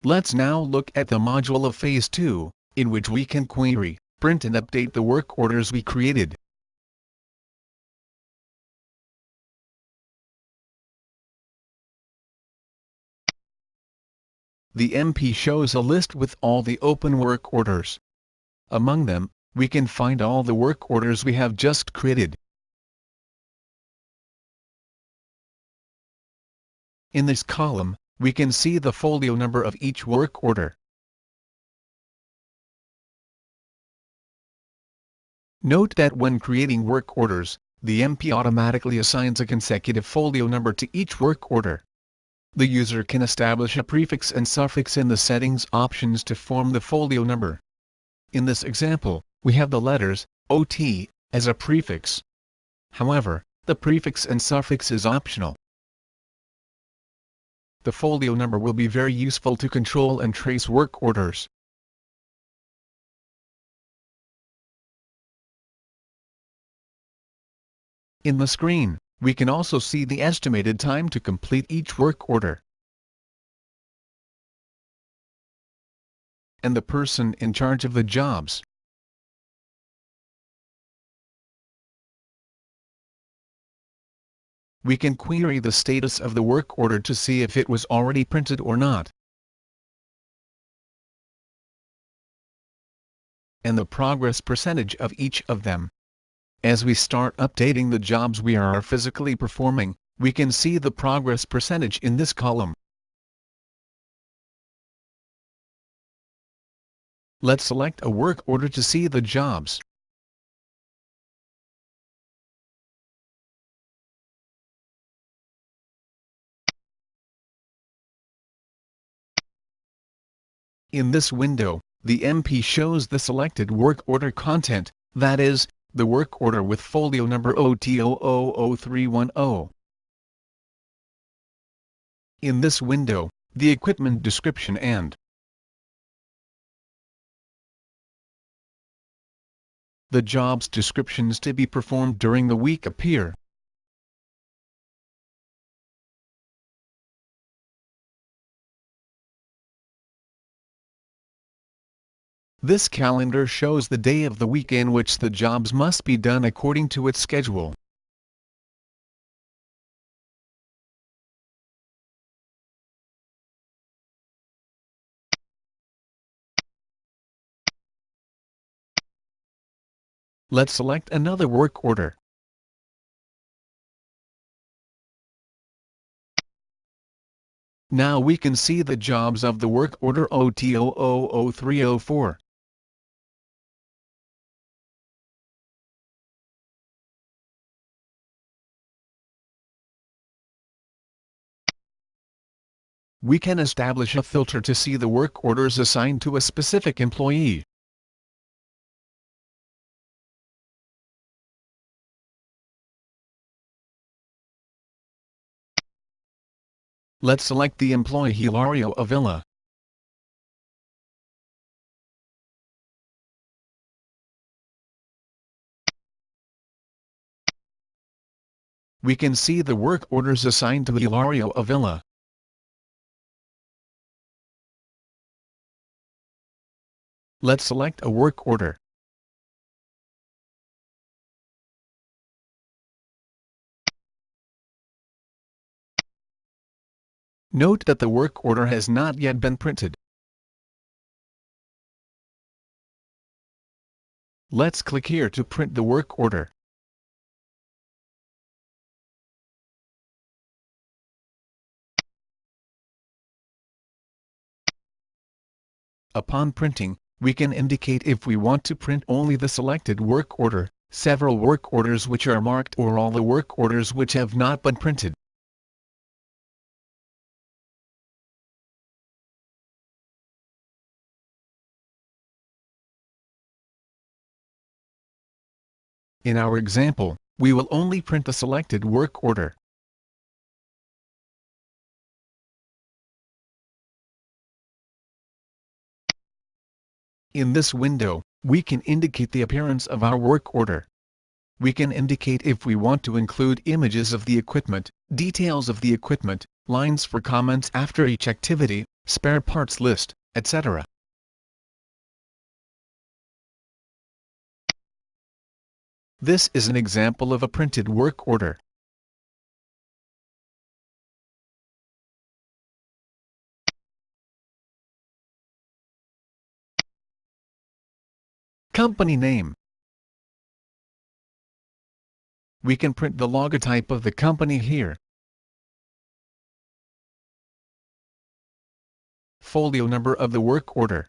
Let's now look at the module of Phase 2, in which we can query, print and update the work orders we created. The MP shows a list with all the open work orders. Among them, we can find all the work orders we have just created. In this column, we can see the folio number of each work order. Note that when creating work orders, the MP automatically assigns a consecutive folio number to each work order. The user can establish a prefix and suffix in the settings options to form the folio number. In this example, we have the letters OT as a prefix. However, the prefix and suffix is optional. The folio number will be very useful to control and trace work orders. In the screen, we can also see the estimated time to complete each work order and the person in charge of the jobs. We can query the status of the work order to see if it was already printed or not, and the progress percentage of each of them. As we start updating the jobs we are physically performing, we can see the progress percentage in this column. Let's select a work order to see the jobs. In this window, the MP shows the selected work order content, that is, the work order with folio number OT000310. In this window, the equipment description and the jobs descriptions to be performed during the week appear. This calendar shows the day of the week in which the jobs must be done according to its schedule. Let's select another work order. Now we can see the jobs of the work order OT000304. We can establish a filter to see the work orders assigned to a specific employee. Let's select the employee Hilario Avila. We can see the work orders assigned to Hilario Avila. Let's select a work order. Note that the work order has not yet been printed. Let's click here to print the work order. Upon printing, we can indicate if we want to print only the selected work order, several work orders which are marked, or all the work orders which have not been printed. In our example, we will only print the selected work order. In this window, we can indicate the appearance of our work order. We can indicate if we want to include images of the equipment, details of the equipment, lines for comments after each activity, spare parts list, etc. This is an example of a printed work order. Company name. We can print the logotype of the company here. Folio number of the work order.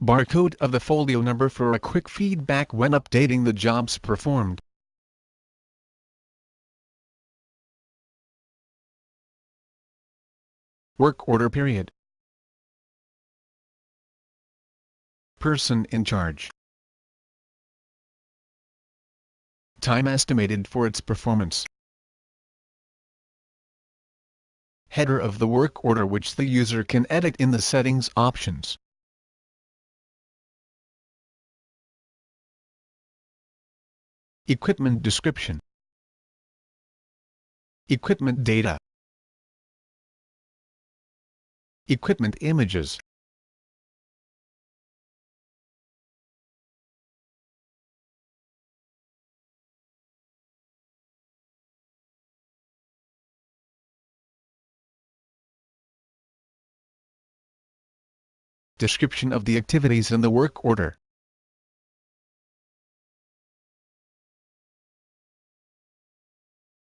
Barcode of the folio number for a quick feedback when updating the jobs performed. Work order period. Person in charge. Time estimated for its performance. Header of the work order which the user can edit in the settings options. Equipment description. Equipment data. Equipment images. Description of the activities in the work order.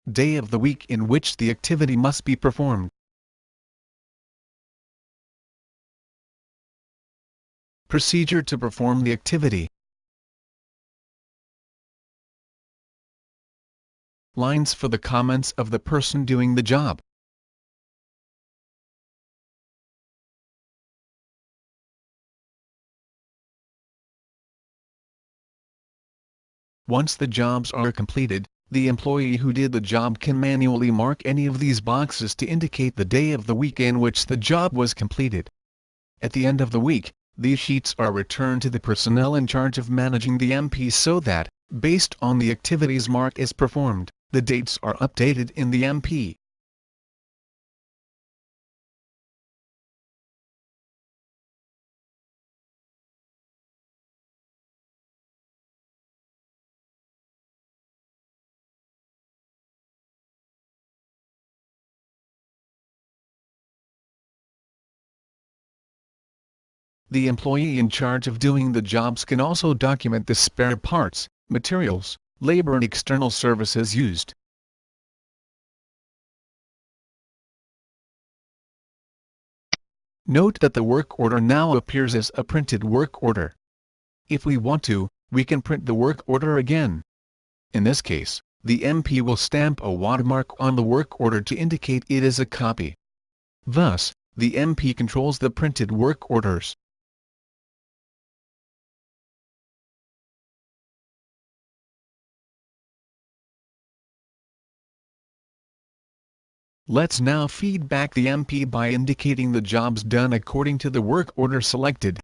Day of the week in which the activity must be performed. Procedure to perform the activity. Lines for the comments of the person doing the job. Once the jobs are completed, the employee who did the job can manually mark any of these boxes to indicate the day of the week in which the job was completed. At the end of the week, these sheets are returned to the personnel in charge of managing the MP so that, based on the activities marked as performed, the dates are updated in the MP. The employee in charge of doing the jobs can also document the spare parts, materials, labor and external services used. Note that the work order now appears as a printed work order. If we want to, we can print the work order again. In this case, the MP will stamp a watermark on the work order to indicate it is a copy. Thus, the MP controls the printed work orders. Let's now feedback the MP by indicating the jobs done according to the work order selected.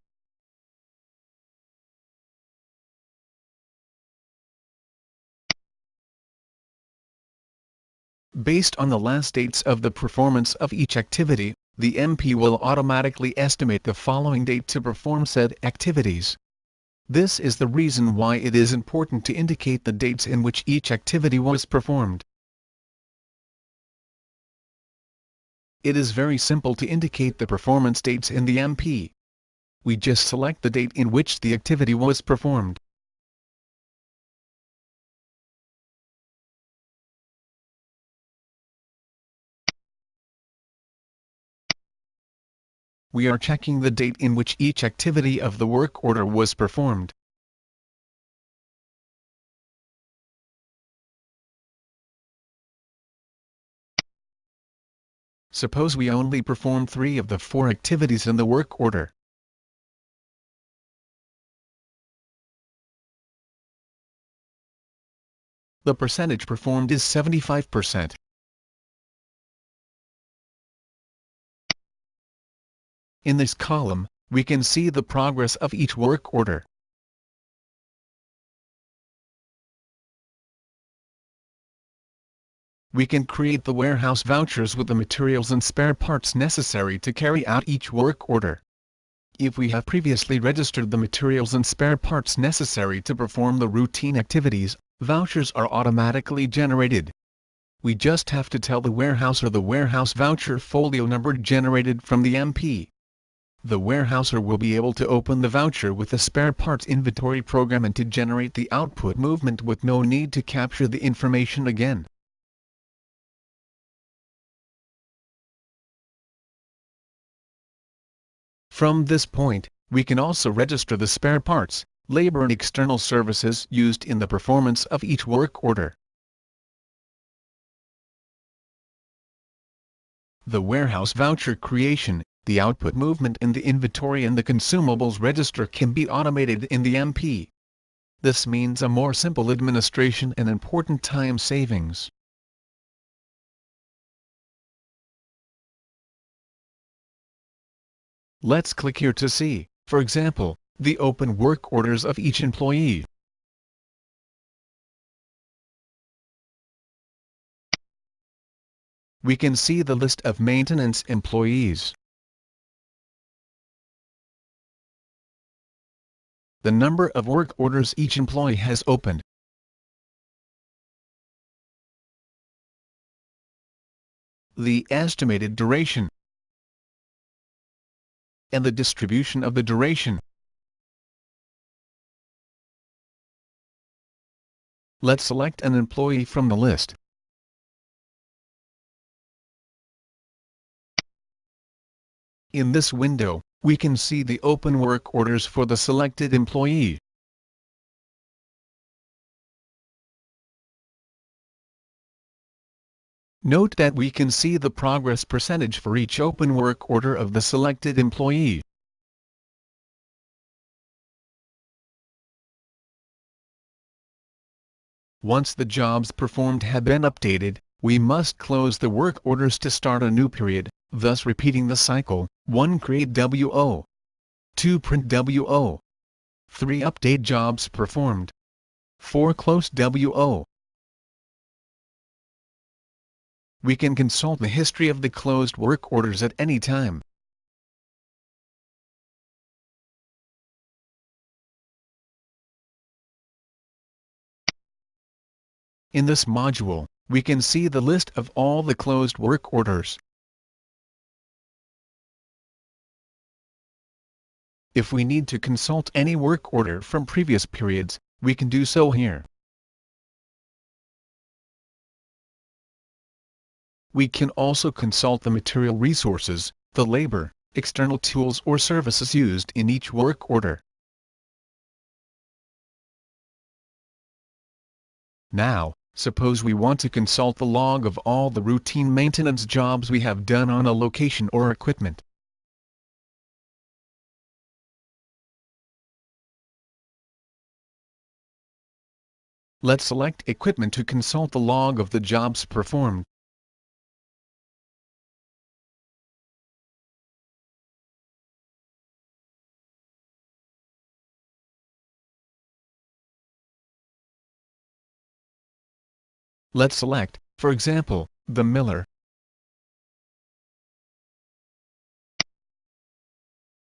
Based on the last dates of the performance of each activity, the MP will automatically estimate the following date to perform said activities. This is the reason why it is important to indicate the dates in which each activity was performed. It is very simple to indicate the performance dates in the MP. We just select the date in which the activity was performed. We are checking the date in which each activity of the work order was performed. Suppose we only perform 3 of the 4 activities in the work order. The percentage performed is 75%. In this column, we can see the progress of each work order. we can create the warehouse vouchers with the materials and spare parts necessary to carry out each work order. If we have previously registered the materials and spare parts necessary to perform the routine activities, vouchers are automatically generated. We just have to tell the warehouser the warehouse voucher folio number generated from the MP. The warehouser will be able to open the voucher with the spare parts inventory program and to generate the output movement with no need to capture the information again. From this point, we can also register the spare parts, labor and external services used in the performance of each work order. The warehouse voucher creation, the output movement in the inventory and the consumables register can be automated in the MP. This means a more simple administration and important time savings. Let's click here to see, for example, the open work orders of each employee. We can see the list of maintenance employees, the number of work orders each employee has opened, the estimated duration, and the distribution of the duration. Let's select an employee from the list. In this window, we can see the open work orders for the selected employee. Note that we can see the progress percentage for each open work order of the selected employee. Once the jobs performed have been updated, we must close the work orders to start a new period, thus repeating the cycle: 1. Create WO. 2. Print WO. 3. Update jobs performed. 4. Close WO. We can consult the history of the closed work orders at any time. In this module, we can see the list of all the closed work orders. If we need to consult any work order from previous periods, we can do so here. We can also consult the material resources, the labor, external tools or services used in each work order. Now, suppose we want to consult the log of all the routine maintenance jobs we have done on a location or equipment. Let's select Equipment to consult the log of the jobs performed. Let's select, for example, the miller.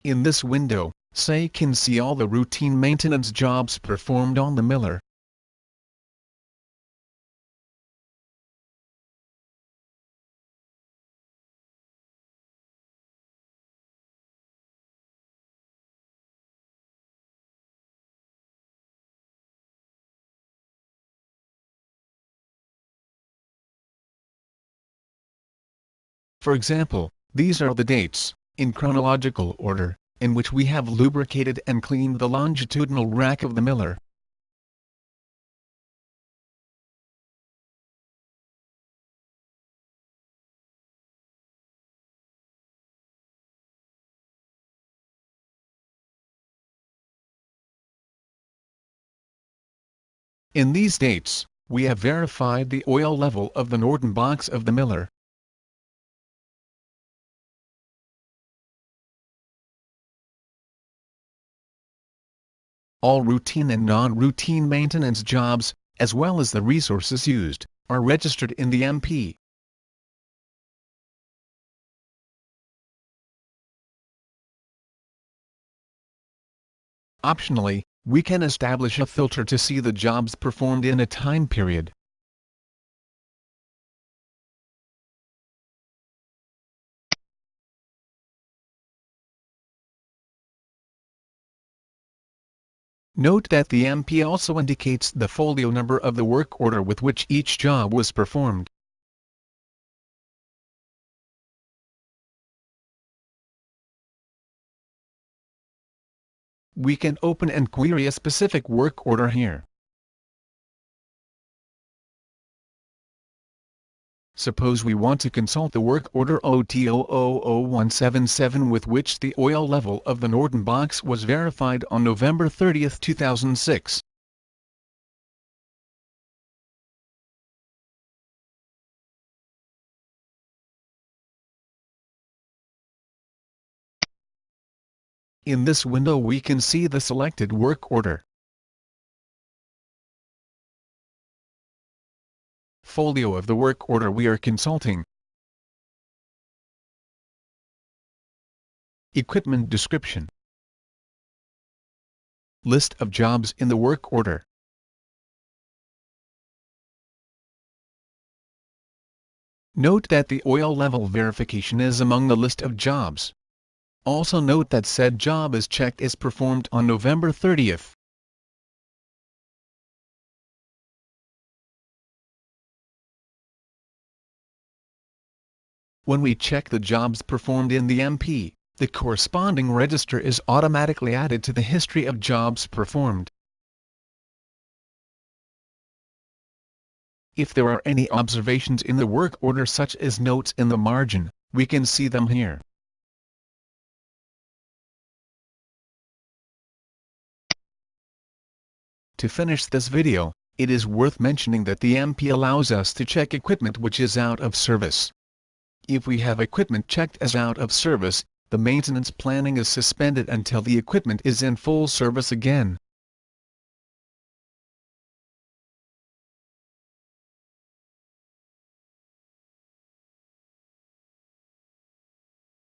In this window, say can see all the routine maintenance jobs performed on the miller. For example, these are the dates, in chronological order, in which we have lubricated and cleaned the longitudinal rack of the miller. In these dates, we have verified the oil level of the Norton box of the miller. All routine and non-routine maintenance jobs, as well as the resources used, are registered in the MP. Optionally, we can establish a filter to see the jobs performed in a time period. Note that the MP also indicates the folio number of the work order with which each job was performed. We can open and query a specific work order here. Suppose we want to consult the work order OT000177 with which the oil level of the Norton box was verified on November 30, 2006. In this window we can see the selected work order. Folio of the work order we are consulting. Equipment description. List of jobs in the work order. Note that the oil level verification is among the list of jobs. Also note that said job is checked as performed on November 30th. When we check the jobs performed in the MP, the corresponding register is automatically added to the history of jobs performed. If there are any observations in the work order such as notes in the margin, we can see them here. To finish this video, it is worth mentioning that the MP allows us to check equipment which is out of service. If we have equipment checked as out of service, the maintenance planning is suspended until the equipment is in full service again.